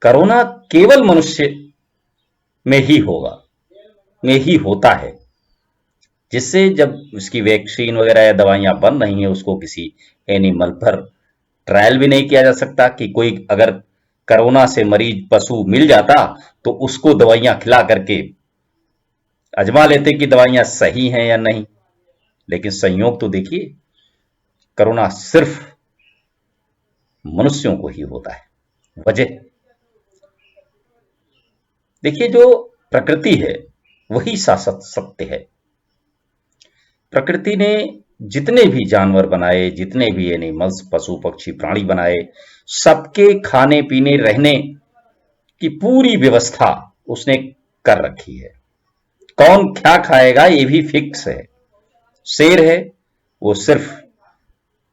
Corona केवल मनुष्य में ही होगा, में ही होता है, जिससे जब उसकी वैक्सीन वगैरह या दवाइयां बन रही हैं, उसको किसी एनिमल पर ट्रायल भी नहीं किया जा सकता कि कोई अगर कोरोना से मरीज पशु मिल जाता तो उसको दवाइयां खिला करके आजमा लेते कि दवाइयां सही हैं या नहीं। लेकिन संयोग तो देखिए, कोरोना सिर्फ मनुष्यों को ही होता है। वजह देखिए, जो प्रकृति है वही शाश्वत सत्य है। प्रकृति ने जितने भी जानवर बनाए, जितने भी एनिमल्स, पशु पक्षी प्राणी बनाए, सबके खाने पीने रहने की पूरी व्यवस्था उसने कर रखी है। कौन क्या खाएगा ये भी फिक्स है। शेर है, वो सिर्फ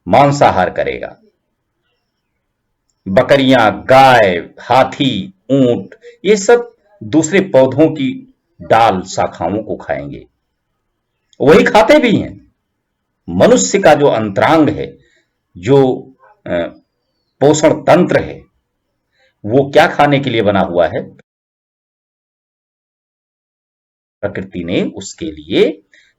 मांसाहार करेगा। बकरियां, गाय, हाथी, ऊंट, ये सब दूसरे पौधों की डाल शाखाओं को खाएंगे, वही खाते भी हैं। मनुष्य का जो अंतरांग है, जो पोषण तंत्र है, वो क्या खाने के लिए बना हुआ है? प्रकृति ने उसके लिए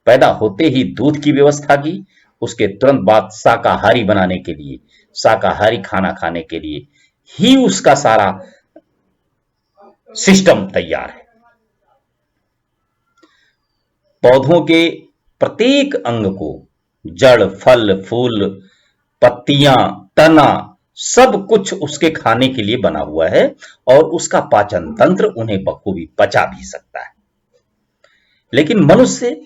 पैदा होते ही दूध की व्यवस्था की, उसके तुरंत बाद शाकाहारी बनाने के लिए, शाकाहारी खाना खाने के लिए ही उसका सारा सिस्टम तैयार है। पौधों के प्रत्येक अंग को, जड़, फल, फूल, पत्तियां, तना, सब कुछ उसके खाने के लिए बना हुआ है और उसका पाचन तंत्र उन्हें बखूबी पचा भी सकता है। लेकिन मनुष्य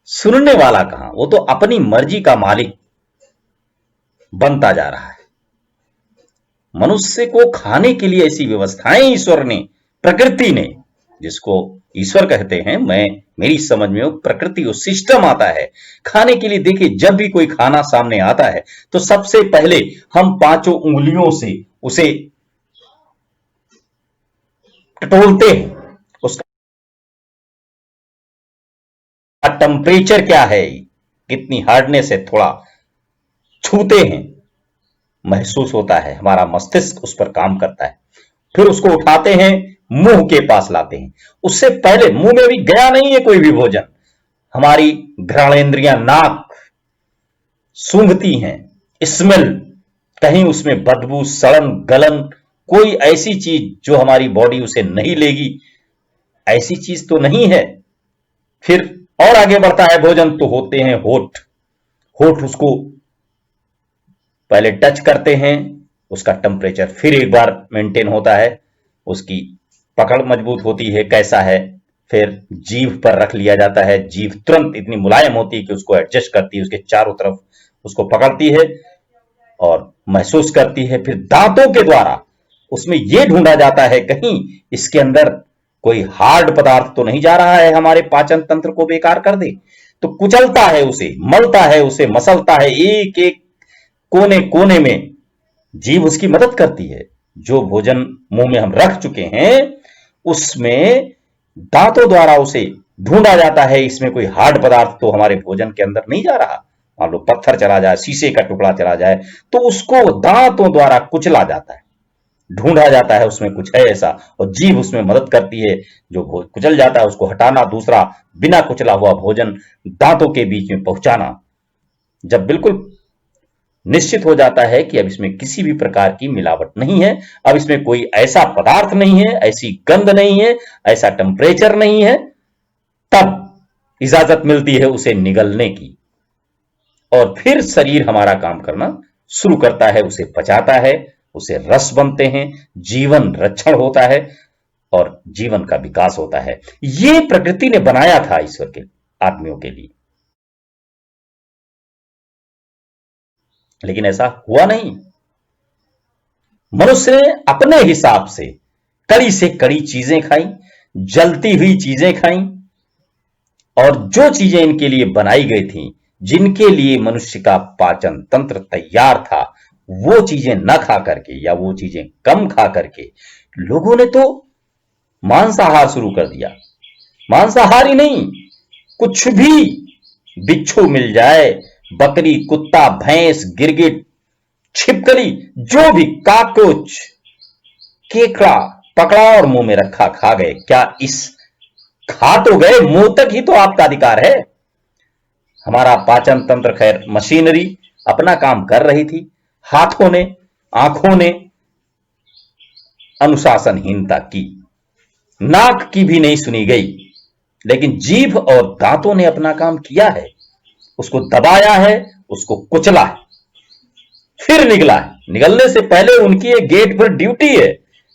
सुनने वाला कहां, वो तो अपनी मर्जी का मालिक बनता जा रहा है। मनुष्य को खाने के लिए ऐसी व्यवस्थाएं ईश्वर ने, प्रकृति ने, जिसको ईश्वर कहते हैं, मैं मेरी समझ में वो प्रकृति, वो सिस्टम आता है खाने के लिए। देखिए, जब भी कोई खाना सामने आता है तो सबसे पहले हम पांचों उंगलियों से उसे टटोलते हैं। उसका टेम्परेचर क्या है, कितनी हार्डनेस है, थोड़ा छूते हैं, महसूस होता है, हमारा मस्तिष्क उस पर काम करता है। फिर उसको उठाते हैं, मुंह के पास लाते हैं। उससे पहले मुंह में भी गया नहीं है कोई भी भोजन, हमारी घ्राणेंद्रियां, नाक सूंघती हैं, स्मेल, कहीं उसमें बदबू, सड़न, गलन, कोई ऐसी चीज जो हमारी बॉडी उसे नहीं लेगी, ऐसी चीज तो नहीं है। फिर और आगे बढ़ता है भोजन, तो होते हैं होठ। होठ उसको पहले टच करते हैं, उसका टेम्परेचर फिर एक बार मेंटेन होता है, उसकी पकड़ मजबूत होती है, कैसा है। फिर जीभ पर रख लिया जाता है, जीभ तुरंत इतनी मुलायम होती है कि उसको एडजस्ट करती है, उसके चारों तरफ उसको पकड़ती है और महसूस करती है। फिर दांतों के द्वारा उसमें यह ढूंढा जाता है कहीं इसके अंदर कोई हार्ड पदार्थ तो नहीं जा रहा है, हमारे पाचन तंत्र को बेकार कर दे। तो कुचलता है उसे, मलता है उसे, मसलता है, एक एक कोने कोने में जीभ उसकी मदद करती है। जो भोजन मुंह में हम रख चुके हैं उसमें दांतों द्वारा उसे ढूंढा जाता है, इसमें कोई हार्ड पदार्थ तो हमारे भोजन के अंदर नहीं जा रहा। मान लो पत्थर चला जाए, शीशे का टुकड़ा चला जाए, तो उसको दांतों द्वारा कुचला जाता है, ढूंढा जाता है उसमें कुछ है ऐसा, और जीभ उसमें मदद करती है। जो कुचल जाता है उसको हटाना, दूसरा बिना कुचला हुआ भोजन दांतों के बीच में पहुंचाना। जब बिल्कुल निश्चित हो जाता है कि अब इसमें किसी भी प्रकार की मिलावट नहीं है, अब इसमें कोई ऐसा पदार्थ नहीं है, ऐसी गंध नहीं है, ऐसा टेम्परेचर नहीं है, तब इजाजत मिलती है उसे निगलने की और फिर शरीर हमारा काम करना शुरू करता है, उसे पचाता है, उसे रस बनते हैं, जीवन रक्षण होता है और जीवन का विकास होता है। ये प्रकृति ने बनाया था ईश्वर के आदमियों के लिए, लेकिन ऐसा हुआ नहीं। मनुष्य ने अपने हिसाब से कड़ी चीजें खाई, जलती हुई चीजें खाई, और जो चीजें इनके लिए बनाई गई थी, जिनके लिए मनुष्य का पाचन तंत्र तैयार था, वो चीजें न खा करके या वो चीजें कम खा करके लोगों ने तो मांसाहार शुरू कर दिया। मांसाहार ही नहीं, कुछ भी बिच्छू मिल जाए, बकरी, कुत्ता, भैंस, गिरगिट, छिपकली, जो भी, काकोच, केकड़ा पकड़ा और मुंह में रखा खा गए। क्या इस खा तो गए, मुंह तक ही तो आपका अधिकार है। हमारा पाचन तंत्र, खैर मशीनरी अपना काम कर रही थी, हाथों ने आंखों ने अनुशासनहीनता की, नाक की भी नहीं सुनी गई, लेकिन जीभ और दांतों ने अपना काम किया है, उसको दबाया है, उसको कुचला है, फिर निकला है। निकलने से पहले उनकी एक गेट पर ड्यूटी है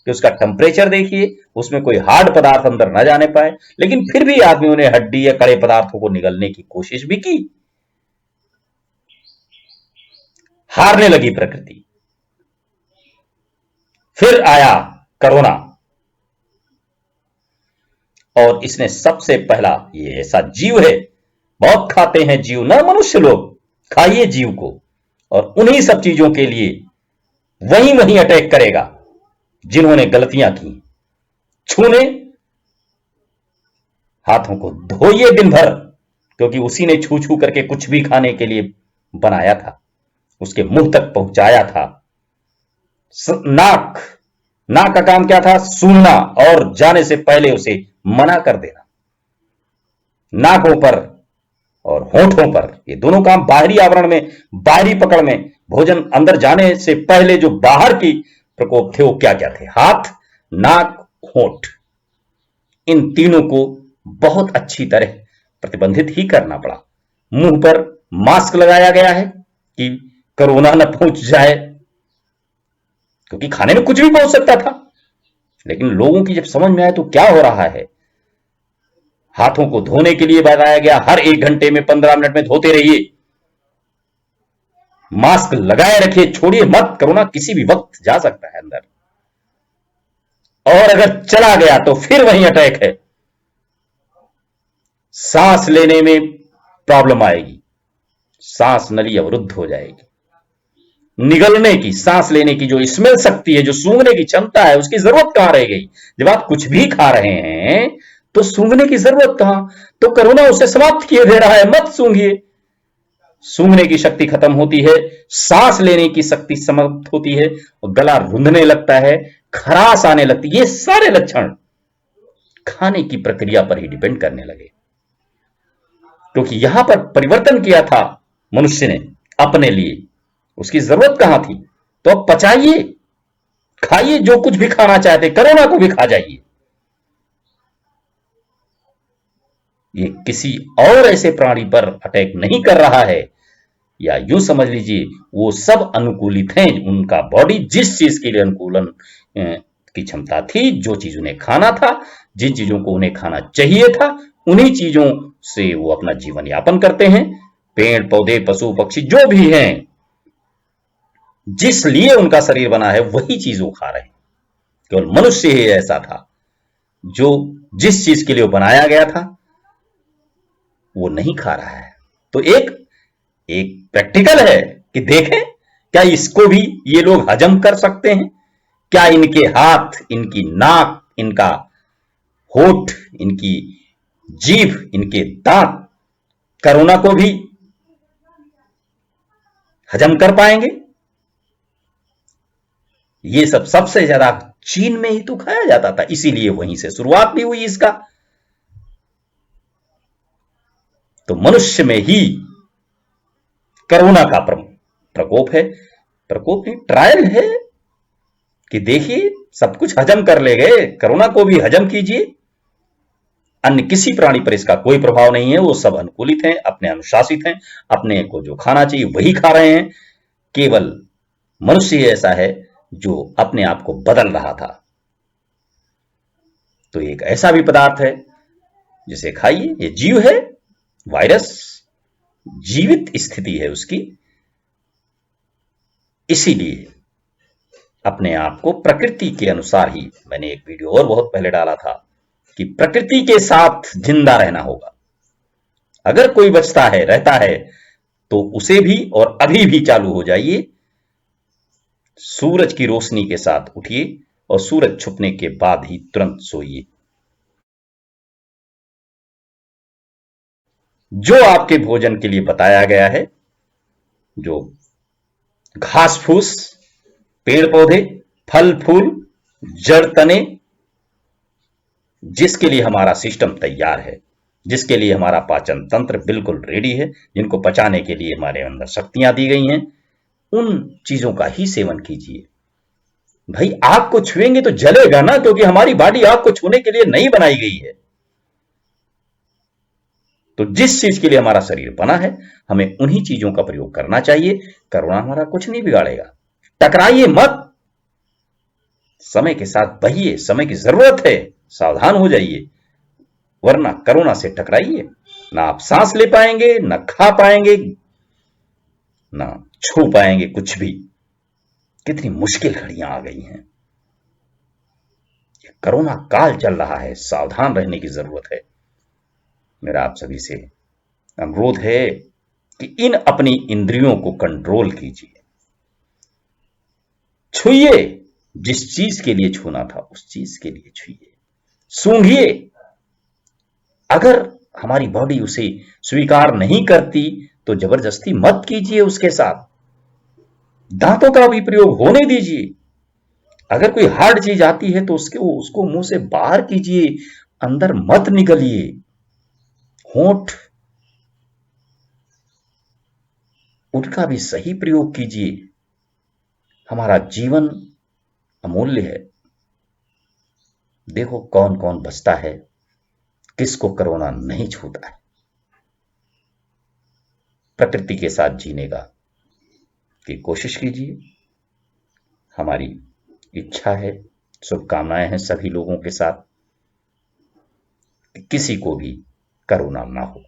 कि उसका टेम्परेचर देखिए, उसमें कोई हार्ड पदार्थ अंदर न जाने पाए, लेकिन फिर भी आदमियों ने हड्डी या कड़े पदार्थों को निगलने की कोशिश भी की। हारने लगी प्रकृति। फिर आया कोरोना और इसने सबसे पहला, ये ऐसा जीव है, बहुत खाते हैं जीव ना मनुष्य लोग, खाइए जीव को, और उन्हीं सब चीजों के लिए वहीं वहीं अटैक करेगा जिन्होंने गलतियां की। छूने, हाथों को धोइए दिन भर, क्योंकि उसी ने छू छू करके कुछ भी खाने के लिए बनाया था, उसके मुंह तक पहुंचाया था। नाक, नाक का काम क्या था? सूंघना और जाने से पहले उसे मना कर देना। नाकों पर और होठों पर, ये दोनों काम बाहरी आवरण में, बाहरी पकड़ में, भोजन अंदर जाने से पहले जो बाहर की प्रकोप थे वो क्या क्या थे? हाथ, नाक, होठ, इन तीनों को बहुत अच्छी तरह प्रतिबंधित ही करना पड़ा। मुंह पर मास्क लगाया गया है कि कोरोना न पहुंच जाए, क्योंकि खाने में कुछ भी पहुंच सकता था। लेकिन लोगों की जब समझ में आया तो क्या हो रहा है, हाथों को धोने के लिए बताया गया, हर 1 घंटे में 15 मिनट में धोते रहिए, मास्क लगाए रखिए, छोड़िए मत, कोरोना किसी भी वक्त जा सकता है अंदर, और अगर चला गया तो फिर वही अटैक है। सांस लेने में प्रॉब्लम आएगी, सांस नली अवरुद्ध हो जाएगी, निगलने की, सांस लेने की जो स्मेल शक्ति है, जो सूंघने की क्षमता है, उसकी जरूरत कहां रह गई? जब आप कुछ भी खा रहे हैं तो सूंघने की जरूरत कहां? तो कोरोना उसे समाप्त किए दे रहा है, मत सूंघिए। सूंघने की शक्ति खत्म होती है, सांस लेने की शक्ति समाप्त होती है, और गला रुंधने लगता है, खराश आने लगती है। ये सारे लक्षण खाने की प्रक्रिया पर ही डिपेंड करने लगे, क्योंकि यहां पर परिवर्तन किया था मनुष्य ने अपने लिए, उसकी जरूरत कहां थी? तो अब पचाइए, खाइए जो कुछ भी खाना चाहते, कोरोना को भी खा जाइए। ये किसी और ऐसे प्राणी पर अटैक नहीं कर रहा है, या यूं समझ लीजिए वो सब अनुकूलित हैं, उनका बॉडी जिस चीज के लिए अनुकूलन की क्षमता थी, जो चीज उन्हें खाना था, जिन चीजों को उन्हें खाना चाहिए था, उन्हीं चीजों से वो अपना जीवन यापन करते हैं। पेड़ पौधे, पशु पक्षी जो भी हैं, जिस लिए उनका शरीर बना है वही चीज वो खा रहे हैं। केवल मनुष्य ही ऐसा था जो जिस चीज के लिए वो बनाया गया था वो नहीं खा रहा है। तो एक प्रैक्टिकल है कि देखें क्या इसको भी ये लोग हजम कर सकते हैं? क्या इनके हाथ, इनकी नाक, इनका होठ, इनकी जीभ, इनके दांत कोरोना को भी हजम कर पाएंगे? ये सब सबसे ज्यादा चीन में ही तो खाया जाता था, इसीलिए वहीं से शुरुआत भी हुई इसका। तो मनुष्य में ही कोरोना का प्रकोप है, प्रकोप नहीं, ट्रायल है कि देखिए सब कुछ हजम कर ले गए, कोरोना को भी हजम कीजिए। अन्य किसी प्राणी पर इसका कोई प्रभाव नहीं है, वो सब अनुकूलित हैं, अपने अनुशासित हैं, अपने को जो खाना चाहिए वही खा रहे हैं। केवल मनुष्य ही ऐसा है जो अपने आप को बदल रहा था। तो एक ऐसा भी पदार्थ है जिसे खाइए, ये जीव है, वायरस, जीवित स्थिति है उसकी, इसीलिए अपने आप को प्रकृति के अनुसार ही, मैंने एक वीडियो और बहुत पहले डाला था कि प्रकृति के साथ जिंदा रहना होगा। अगर कोई बचता है, रहता है, तो उसे भी और अभी भी चालू हो जाइए, सूरज की रोशनी के साथ उठिए और सूरज छुपने के बाद ही तुरंत सोइए। जो आपके भोजन के लिए बताया गया है, जो घास फूस, पेड़ पौधे, फल फूल, जड़ तने, जिसके लिए हमारा सिस्टम तैयार है, जिसके लिए हमारा पाचन तंत्र बिल्कुल रेडी है, जिनको पचाने के लिए हमारे अंदर शक्तियां दी गई हैं, उन चीजों का ही सेवन कीजिए। भाई आग को छुएंगे तो जलेगा ना, क्योंकि हमारी बॉडी आग को छूने के लिए नहीं बनाई गई है। तो जिस चीज के लिए हमारा शरीर बना है, हमें उन्हीं चीजों का प्रयोग करना चाहिए। कोरोना हमारा कुछ नहीं बिगाड़ेगा। टकराइए मत, समय के साथ बहिए, समय की जरूरत है, सावधान हो जाइए, वरना कोरोना से टकराइए, ना आप सांस ले पाएंगे, ना खा पाएंगे, ना छू पाएंगे कुछ भी। कितनी मुश्किल घड़ियां आ गई हैं। कोरोना काल चल रहा है, सावधान रहने की जरूरत है। मेरा आप सभी से अनुरोध है कि इन अपनी इंद्रियों को कंट्रोल कीजिए। छूइए, जिस चीज के लिए छूना था उस चीज के लिए छूइए। सूंघिए, अगर हमारी बॉडी उसे स्वीकार नहीं करती तो जबरदस्ती मत कीजिए उसके साथ। दांतों का भी प्रयोग होने दीजिए। अगर कोई हार्ड चीज आती है तो उसको मुंह से बाहर कीजिए, अंदर मत निगलिए। होंठ, उनका भी सही प्रयोग कीजिए। हमारा जीवन अमूल्य है। देखो कौन कौन बचता है, किसको कोरोना नहीं छूता है। प्रकृति के साथ जीने की कोशिश कीजिए। हमारी इच्छा है, शुभकामनाएं हैं सभी लोगों के साथ कि किसी को भी कोरोना ना हो।